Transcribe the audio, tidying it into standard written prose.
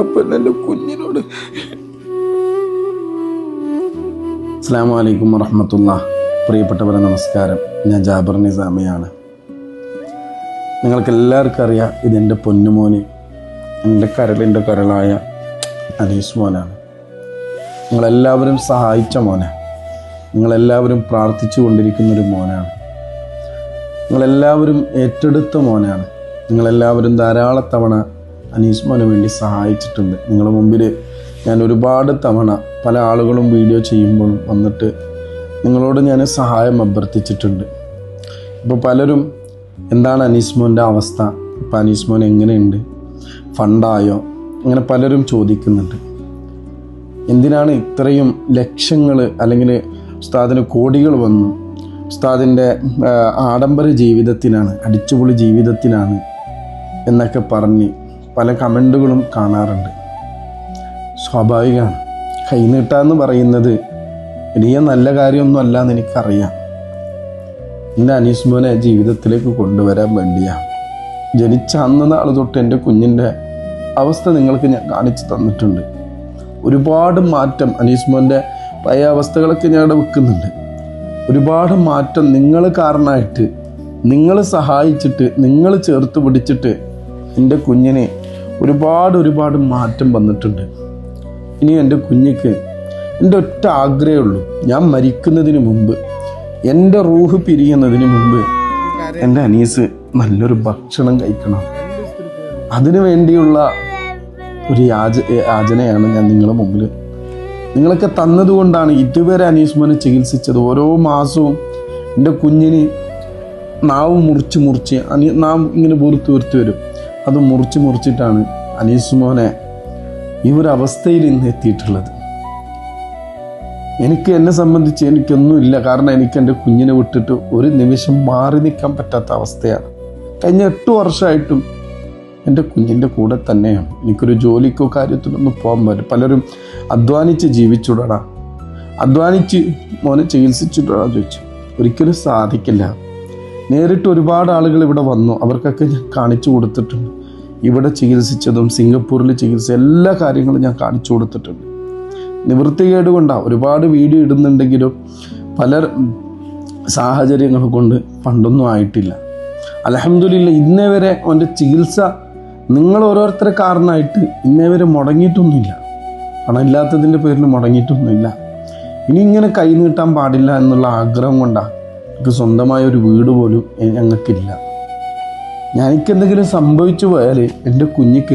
അപ്പം എൻ്റെ കുഞ്ഞിനോട്. അസ്സലാമു അലൈക്കും വറഹ്മത്തുള്ളാഹി. പ്രിയപ്പെട്ടവരെ നമസ്കാരം. ഞാൻ ജാബിർ നിസാമിയാണ്. നിങ്ങൾക്കെല്ലാവർക്കും അറിയാം, ഇതെൻ്റെ പൊന്നുമോന്, എൻ്റെ കരളിൻ്റെ കരളായ അനീസ് മോനാണ്. നിങ്ങളെല്ലാവരും സഹായിച്ച മോനാണ്. നിങ്ങളെല്ലാവരും പ്രാർത്ഥിച്ചു കൊണ്ടിരിക്കുന്നൊരു മോനാണ്. നിങ്ങളെല്ലാവരും ഏറ്റെടുത്ത മോനാണ്. നിങ്ങളെല്ലാവരും ധാരാളം തവണ അനീസ് മോന് വേണ്ടി സഹായിച്ചിട്ടുണ്ട്. നിങ്ങളുടെ മുമ്പിൽ ഞാൻ ഒരുപാട് തവണ പല ആളുകളും വീഡിയോ ചെയ്യുമ്പോൾ വന്നിട്ട് നിങ്ങളോട് ഞാൻ സഹായം അഭ്യർത്ഥിച്ചിട്ടുണ്ട്. ഇപ്പോൾ പലരും എന്താണ് അനീസ് മോൻ്റെ അവസ്ഥ, ഇപ്പോൾ അനീസ് മോൻ എങ്ങനെയുണ്ട്, ഫണ്ടായോ, അങ്ങനെ പലരും ചോദിക്കുന്നുണ്ട്. എന്തിനാണ് ഇത്രയും ലക്ഷങ്ങൾ അല്ലെങ്കിൽ ഉസ്താദിന് കോടികൾ വന്നു, ഉസ്താദിൻ്റെ ആഡംബര ജീവിതത്തിനാണ്, അടിച്ചുപൊളി ജീവിതത്തിനാണ് എന്നൊക്കെ പറഞ്ഞ് പല കമൻറ്റുകളും കാണാറുണ്ട്. സ്വാഭാവികമാണ്. കൈനീട്ടാന്ന് പറയുന്നത് വലിയ നല്ല കാര്യമൊന്നും അല്ല എന്ന് എനിക്കറിയാം. എൻ്റെ അനീസ് മോനെ ജീവിതത്തിലേക്ക് കൊണ്ടുവരാൻ വേണ്ടിയാണ്. ജനിച്ച അന്ന് നാൾ തൊട്ട് എൻ്റെ കുഞ്ഞിൻ്റെ അവസ്ഥ നിങ്ങൾക്ക് ഞാൻ കാണിച്ചു തന്നിട്ടുണ്ട്. ഒരുപാട് മാറ്റം അനീസ് മോൻ്റെ പഴയ അവസ്ഥകളൊക്കെ ഞാൻ ഇവിടെ വെക്കുന്നുണ്ട്. ഒരുപാട് മാറ്റം നിങ്ങൾ കാരണമായിട്ട്, നിങ്ങൾ സഹായിച്ചിട്ട്, നിങ്ങൾ ചേർത്ത് പിടിച്ചിട്ട് എൻ്റെ കുഞ്ഞിന് ഒരുപാട് മാറ്റം വന്നിട്ടുണ്ട്. ഇനി എൻ്റെ കുഞ്ഞിക്ക് എൻ്റെ ഒറ്റ ആഗ്രഹമുള്ളൂ, ഞാൻ മരിക്കുന്നതിന് മുമ്പ്, എൻ്റെ റൂഹ് പിരിയുന്നതിന് മുമ്പ് എൻ്റെ അനീസ് നല്ലൊരു ഭക്ഷണം കഴിക്കണം. അതിനു വേണ്ടിയുള്ള ഒരു യാചനയാണ് ഞാൻ നിങ്ങളുടെ മുമ്പിൽ. നിങ്ങളൊക്കെ തന്നതുകൊണ്ടാണ് ഇതുവരെ അനീസ് മോനെ ചികിത്സിച്ചത്. ഓരോ മാസവും എൻ്റെ കുഞ്ഞിന് നാവ് മുറിച്ച് നാവ് ഇങ്ങനെ വീർത്ത് വരും. അത് മുറിച്ചിട്ടാണ് അനീസ് മോനെ ഈ ഒരു അവസ്ഥയിൽ ഇന്ന് എത്തിയിട്ടുള്ളത്. എന്നെ സംബന്ധിച്ച് എനിക്കൊന്നുമില്ല. കാരണം എനിക്ക് എൻ്റെ കുഞ്ഞിനെ വിട്ടിട്ട് ഒരു നിമിഷം മാറി നിൽക്കാൻ പറ്റാത്ത അവസ്ഥയാണ്. കഴിഞ്ഞ 8 വർഷമായിട്ടും എൻ്റെ കുഞ്ഞിൻ്റെ കൂടെ തന്നെയാണ്. എനിക്കൊരു ജോലിക്കോ കാര്യത്തിനൊന്നും പോകാൻ പറ്റും. പലരും അധ്വാനിച്ച് ജീവിച്ചുവിടടാ, അധ്വാനിച്ച് മോനെ ചികിത്സിച്ചിട്ടാ ചോദിച്ചു. ഒരിക്കലും സാധിക്കില്ല. നേരിട്ട് ഒരുപാട് ആളുകൾ ഇവിടെ വന്നു, അവർക്കൊക്കെ ഞാൻ കാണിച്ചു കൊടുത്തിട്ടുണ്ട്. ഇവിടെ ചികിത്സിച്ചതും സിംഗപ്പൂരിൽ ചികിത്സ എല്ലാ കാര്യങ്ങളും ഞാൻ കാണിച്ചു കൊടുത്തിട്ടുണ്ട്. നിവൃത്തികേട് കൊണ്ടാണ് ഒരുപാട് വീഡിയോ ഇടുന്നുണ്ടെങ്കിലും പല സാഹചര്യങ്ങൾ കൊണ്ട് ഫണ്ടൊന്നും ആയിട്ടില്ല. അൽഹംദുലില്ലാ ഇന്നേ വരെ അവൻ്റെ ചികിത്സ നിങ്ങൾ ഓരോരുത്തരെ കാരണമായിട്ട് ഇന്നേ വരെ മുടങ്ങിയിട്ടൊന്നുമില്ല. പണമില്ലാത്തതിൻ്റെ പേരിൽ മുടങ്ങിയിട്ടൊന്നുമില്ല. ഇനി ഇങ്ങനെ കൈ നീട്ടാൻ പാടില്ല എന്നുള്ള ആഗ്രഹം കൊണ്ടാണ് എനിക്ക് സ്വന്തമായ ഒരു വീട് പോലും ഞങ്ങൾക്കില്ല. എനിക്കെന്തെങ്കിലും സംഭവിച്ചു പോയാൽ എൻ്റെ കുഞ്ഞിക്ക്